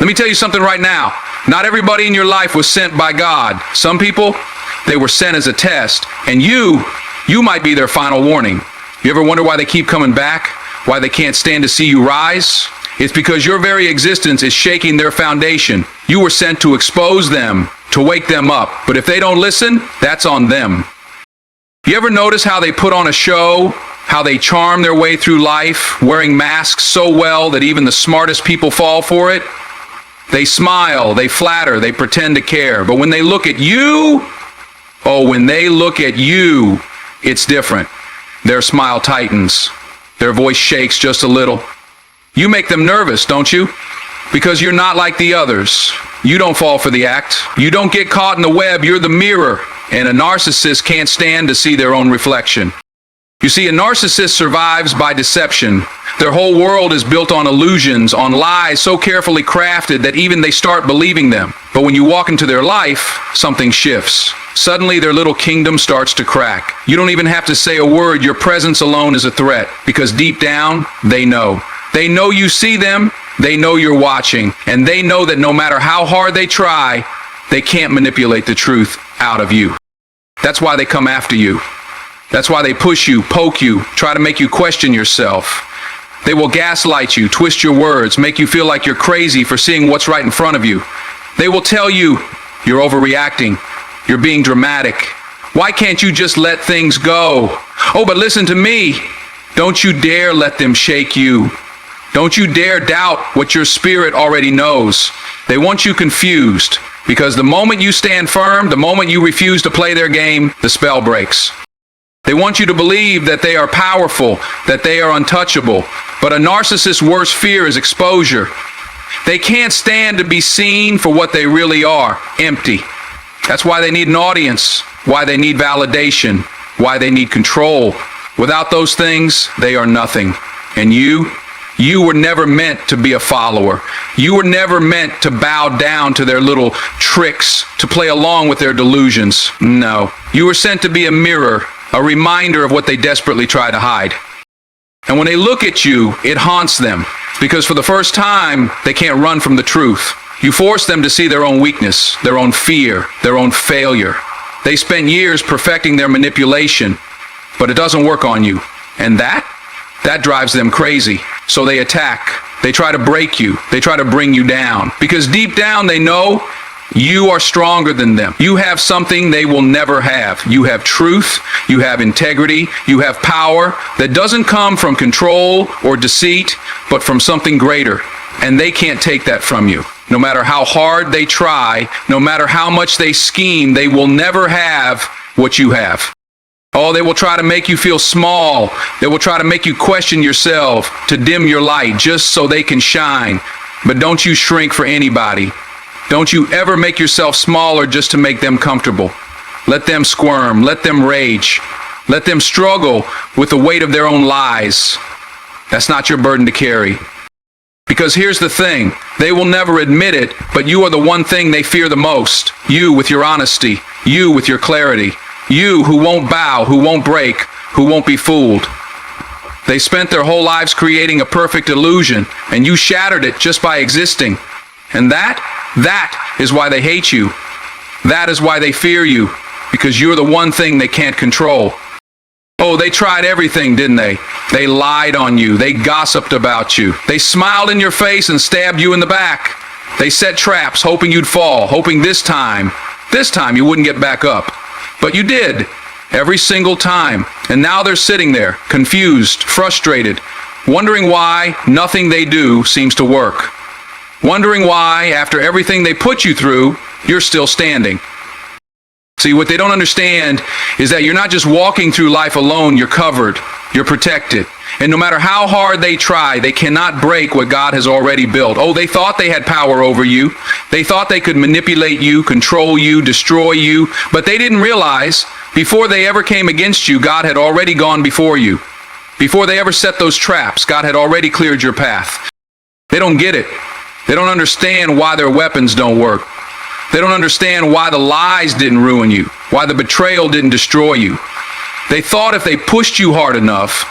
Let me tell you something right now. Not everybody in your life was sent by God. Some people, they were sent as a test, and you might be their final warning. You ever wonder why they keep coming back? Why they can't stand to see you rise? It's because your very existence is shaking their foundation. You were sent to expose them, to wake them up. But if they don't listen, that's on them. You ever notice how they put on a show? How they charm their way through life, wearing masks so well that even the smartest people fall for it? They smile, they flatter, they pretend to care. But when they look at you, when they look at you, it's different. Their smile tightens. Their voice shakes just a little. You make them nervous, don't you? Because you're not like the others. You don't fall for the act. You don't get caught in the web. You're the mirror. And a narcissist can't stand to see their own reflection. You see, a narcissist survives by deception. Their whole world is built on illusions, on lies so carefully crafted that even they start believing them. But when you walk into their life, something shifts. Suddenly their little kingdom starts to crack. You don't even have to say a word. Your presence alone is a threat. Because deep down, they know. They know you see them. They know you're watching. And they know that no matter how hard they try, they can't manipulate the truth out of you. That's why they come after you. That's why they push you, poke you, try to make you question yourself. They will gaslight you, twist your words, make you feel like you're crazy for seeing what's right in front of you. They will tell you you're overreacting, you're being dramatic. Why can't you just let things go? Oh, but listen to me. Don't you dare let them shake you. Don't you dare doubt what your spirit already knows. They want you confused, because the moment you stand firm, the moment you refuse to play their game, the spell breaks. They want you to believe that they are powerful, that they are untouchable. But a narcissist's worst fear is exposure. They can't stand to be seen for what they really are, empty. That's why they need an audience, why they need validation, why they need control. Without those things, they are nothing. And you were never meant to be a follower. You were never meant to bow down to their little tricks, to play along with their delusions. No, you were sent to be a mirror, a reminder of what they desperately try to hide. And when they look at you, it haunts them, because for the first time, they can't run from the truth. You force them to see their own weakness, their own fear, their own failure. They spent years perfecting their manipulation, but it doesn't work on you. And that drives them crazy. So they attack. They try to break you. They try to bring you down. Because deep down they know you are stronger than them. You have something they will never have. You have truth, you have integrity, you have power that doesn't come from control or deceit, but from something greater. And they can't take that from you. No matter how hard they try, no matter how much they scheme, they will never have what you have. Oh, they will try to make you feel small. They will try to make you question yourself, to dim your light just so they can shine. But don't you shrink for anybody. Don't you ever make yourself smaller just to make them comfortable. Let them squirm. Let them rage. Let them struggle with the weight of their own lies. That's not your burden to carry. Because here's the thing. They will never admit it, but you are the one thing they fear the most. You with your honesty. You with your clarity. You who won't bow, who won't break, who won't be fooled. They spent their whole lives creating a perfect illusion, and you shattered it just by existing. And that is why they hate you. That is why they fear you, because you're the one thing they can't control. Oh, they tried everything, didn't they? They lied on you. They gossiped about you. They smiled in your face and stabbed you in the back. They set traps, hoping you'd fall, hoping this time you wouldn't get back up. But you did, every single time. And now they're sitting there, confused, frustrated, wondering why nothing they do seems to work. Wondering why, after everything they put you through, you're still standing. See, what they don't understand is that you're not just walking through life alone, you're covered, you're protected. And no matter how hard they try, they cannot break what God has already built. Oh, they thought they had power over you. They thought they could manipulate you, control you, destroy you. But they didn't realize, before they ever came against you, God had already gone before you. Before they ever set those traps, God had already cleared your path. They don't get it. They don't understand why their weapons don't work. They don't understand why the lies didn't ruin you, why the betrayal didn't destroy you. They thought if they pushed you hard enough,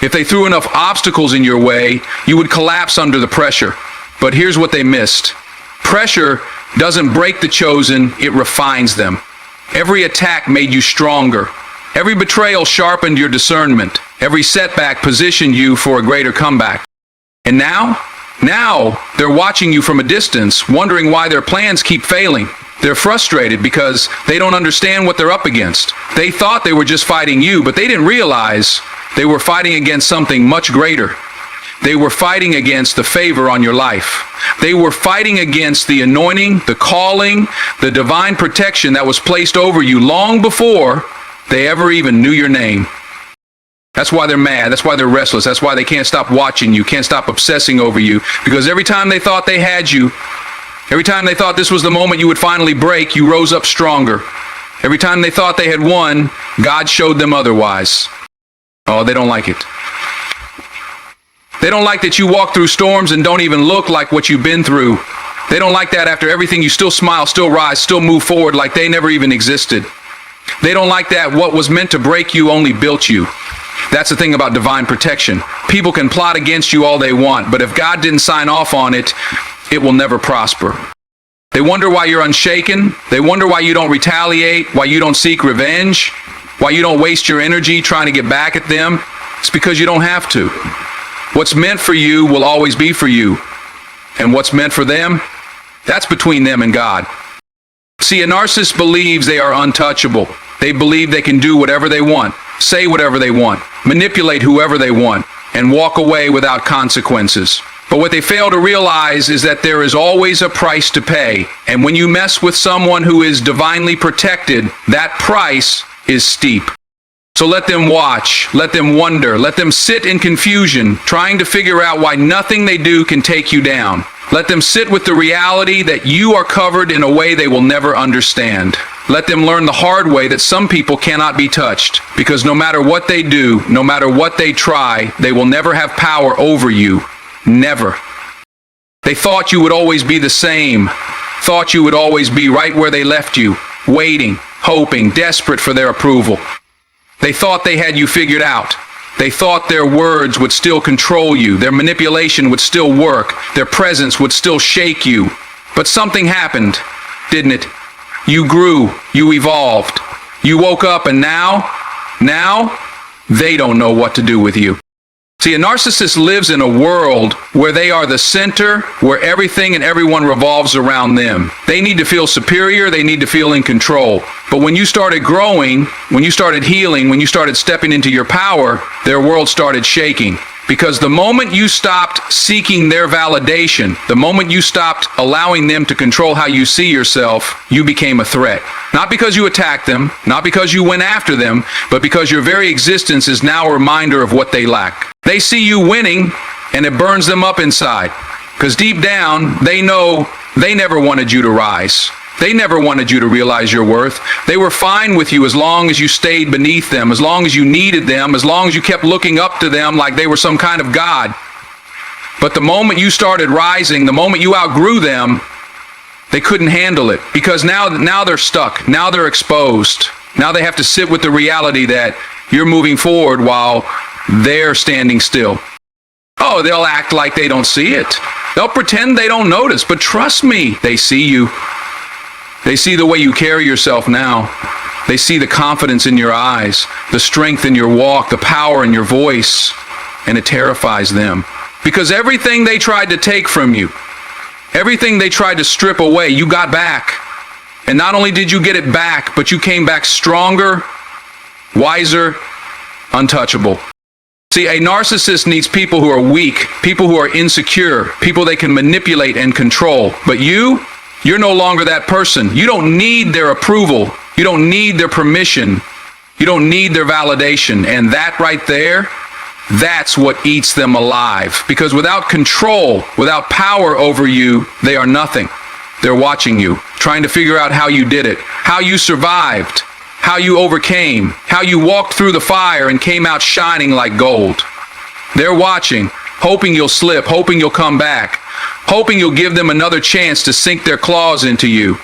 if they threw enough obstacles in your way, you would collapse under the pressure. But here's what they missed. pressure doesn't break the chosen, it refines them. Every attack made you stronger. Every betrayal sharpened your discernment. Every setback positioned you for a greater comeback. And now they're watching you from a distance, wondering why their plans keep failing. They're frustrated because they don't understand what they're up against. They thought they were just fighting you, but they didn't realize they were fighting against something much greater. They were fighting against the favor on your life. They were fighting against the anointing, the calling, the divine protection that was placed over you long before they ever even knew your name. That's why they're mad. That's why they're restless. That's why they can't stop watching you, can't stop obsessing over you. Because every time they thought they had you, every time they thought this was the moment you would finally break, you rose up stronger. Every time they thought they had won, God showed them otherwise. Oh, they don't like it. They don't like that you walk through storms and don't even look like what you've been through. They don't like that after everything you still smile, still rise, still move forward like they never even existed. They don't like that what was meant to break you only built you. That's the thing about divine protection. People can plot against you all they want, but if God didn't sign off on it, it will never prosper. They wonder why you're unshaken. They wonder why you don't retaliate, why you don't seek revenge, why you don't waste your energy trying to get back at them. It's because you don't have to. What's meant for you will always be for you. And what's meant for them, that's between them and God. See, a narcissist believes they are untouchable. They believe they can do whatever they want, say whatever they want, manipulate whoever they want, and walk away without consequences. But what they fail to realize is that there is always a price to pay. And when you mess with someone who is divinely protected, that price is steep. So let them watch, let them wonder, let them sit in confusion, trying to figure out why nothing they do can take you down. Let them sit with the reality that you are covered in a way they will never understand. Let them learn the hard way that some people cannot be touched, because no matter what they do, no matter what they try, they will never have power over you. Never. They thought you would always be the same, thought you would always be right where they left you, waiting, hoping, desperate for their approval. They thought they had you figured out. They thought their words would still control you, their manipulation would still work, their presence would still shake you. But something happened, didn't it? You grew, you evolved. You woke up and now they don't know what to do with you. See, a narcissist lives in a world where they are the center, where everything and everyone revolves around them. They need to feel superior, they need to feel in control. But when you started growing, when you started healing, when you started stepping into your power, their world started shaking. Because the moment you stopped seeking their validation, the moment you stopped allowing them to control how you see yourself, you became a threat. Not because you attacked them, not because you went after them, but because your very existence is now a reminder of what they lack. They see you winning, and it burns them up inside. Because deep down, they know they never wanted you to rise. They never wanted you to realize your worth. They were fine with you as long as you stayed beneath them, as long as you needed them, as long as you kept looking up to them like they were some kind of god. But the moment you started rising, the moment you outgrew them, they couldn't handle it. Because now they're stuck. Now they're exposed. Now they have to sit with the reality that you're moving forward while they're standing still. Oh, they'll act like they don't see it. They'll pretend they don't notice. But trust me, they see you. They see the way you carry yourself now. They see the confidence in your eyes, the strength in your walk, the power in your voice, and it terrifies them. Because everything they tried to take from you, everything they tried to strip away, you got back. And not only did you get it back, but you came back stronger, wiser, untouchable. See, a narcissist needs people who are weak, people who are insecure, people they can manipulate and control. But you're no longer that person. You don't need their approval. You don't need their permission. You don't need their validation. And that right there, that's what eats them alive. Because without control, without power over you, they are nothing. They're watching you, trying to figure out how you did it, how you survived, how you overcame, how you walked through the fire and came out shining like gold. They're watching, hoping you'll slip, hoping you'll come back, hoping you'll give them another chance to sink their claws into you.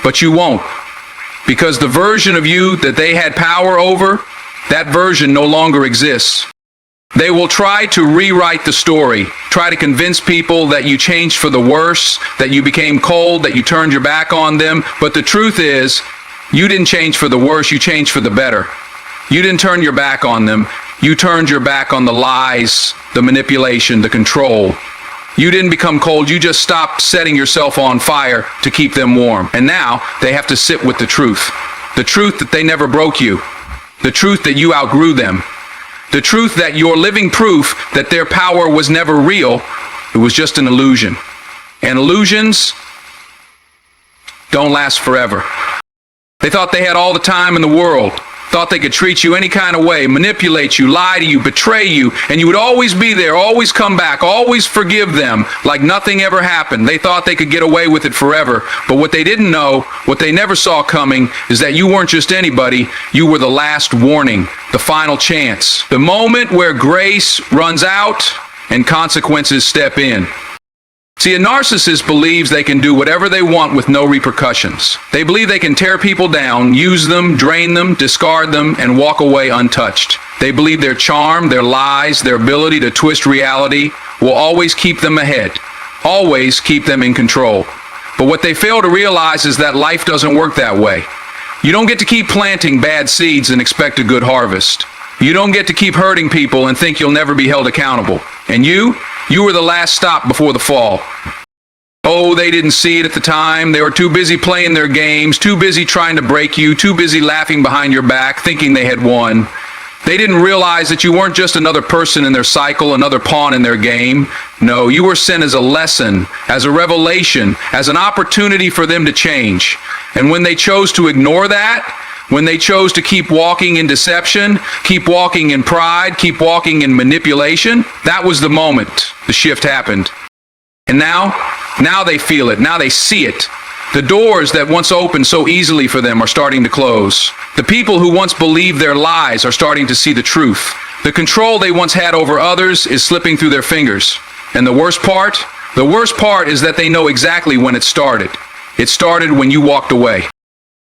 But you won't. Because the version of you that they had power over, that version no longer exists. They will try to rewrite the story, try to convince people that you changed for the worse, that you became cold, that you turned your back on them. But the truth is, you didn't change for the worse, you changed for the better. You didn't turn your back on them. You turned your back on the lies, the manipulation, the control. You didn't become cold, you just stopped setting yourself on fire to keep them warm. And now they have to sit with the truth. The truth that they never broke you. The truth that you outgrew them. The truth that you're living proof that their power was never real. It was just an illusion. And illusions don't last forever. They thought they had all the time in the world. Thought they could treat you any kind of way, manipulate you, lie to you, betray you, and you would always be there, always come back, always forgive them like nothing ever happened. They thought they could get away with it forever. But what they didn't know, what they never saw coming, is that you weren't just anybody, you were the last warning, the final chance, the moment where grace runs out and consequences step in. See, a narcissist believes they can do whatever they want with no repercussions. They believe they can tear people down, use them, drain them, discard them, and walk away untouched. They believe their charm, their lies, their ability to twist reality will always keep them ahead, always keep them in control. But what they fail to realize is that life doesn't work that way. You don't get to keep planting bad seeds and expect a good harvest. You don't get to keep hurting people and think you'll never be held accountable. And you were the last stop before the fall. Oh, they didn't see it at the time. They were too busy playing their games, too busy trying to break you, too busy laughing behind your back, thinking they had won. They didn't realize that you weren't just another person in their cycle, another pawn in their game. No, you were sent as a lesson, as a revelation, as an opportunity for them to change. And when they chose to ignore that, when they chose to keep walking in deception, keep walking in pride, keep walking in manipulation, that was the moment the shift happened. And now they feel it. Now they see it. The doors that once opened so easily for them are starting to close. The people who once believed their lies are starting to see the truth. The control they once had over others is slipping through their fingers. And the worst part is that they know exactly when it started. It started when you walked away.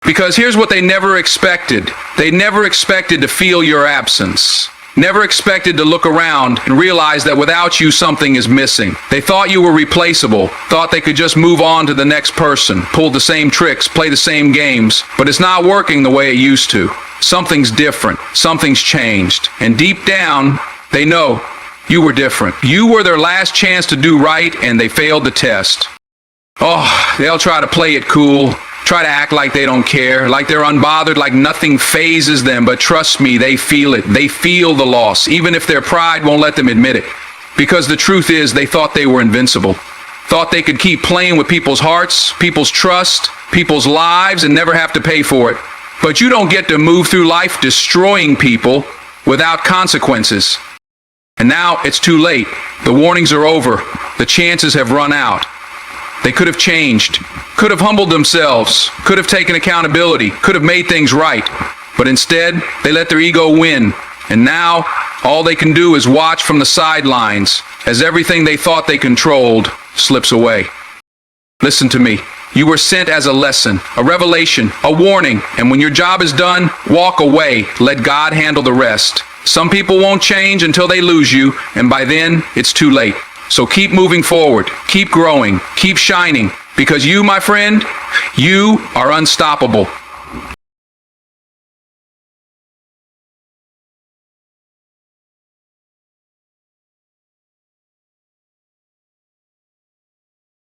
Because here's what they never expected. They never expected to feel your absence. Never expected to look around and realize that without you, something is missing. They thought you were replaceable, thought they could just move on to the next person, pull the same tricks, play the same games, but it's not working the way it used to. Something's different. Something's changed. And deep down, they know you were different. You were their last chance to do right, and they failed the test. Oh, they'll try to play it cool. Try to act like they don't care, like they're unbothered, like nothing phases them. But trust me, they feel it. They feel the loss, even if their pride won't let them admit it. Because the truth is, they thought they were invincible. Thought they could keep playing with people's hearts, people's trust, people's lives, and never have to pay for it. But you don't get to move through life destroying people without consequences. And now it's too late. The warnings are over. The chances have run out. They could have changed, could have humbled themselves, could have taken accountability, could have made things right. But instead, they let their ego win. And now, all they can do is watch from the sidelines as everything they thought they controlled slips away. Listen to me. You were sent as a lesson, a revelation, a warning. And when your job is done, walk away. Let God handle the rest. Some people won't change until they lose you, and by then, it's too late. So keep moving forward, keep growing, keep shining, because you, my friend, you are unstoppable.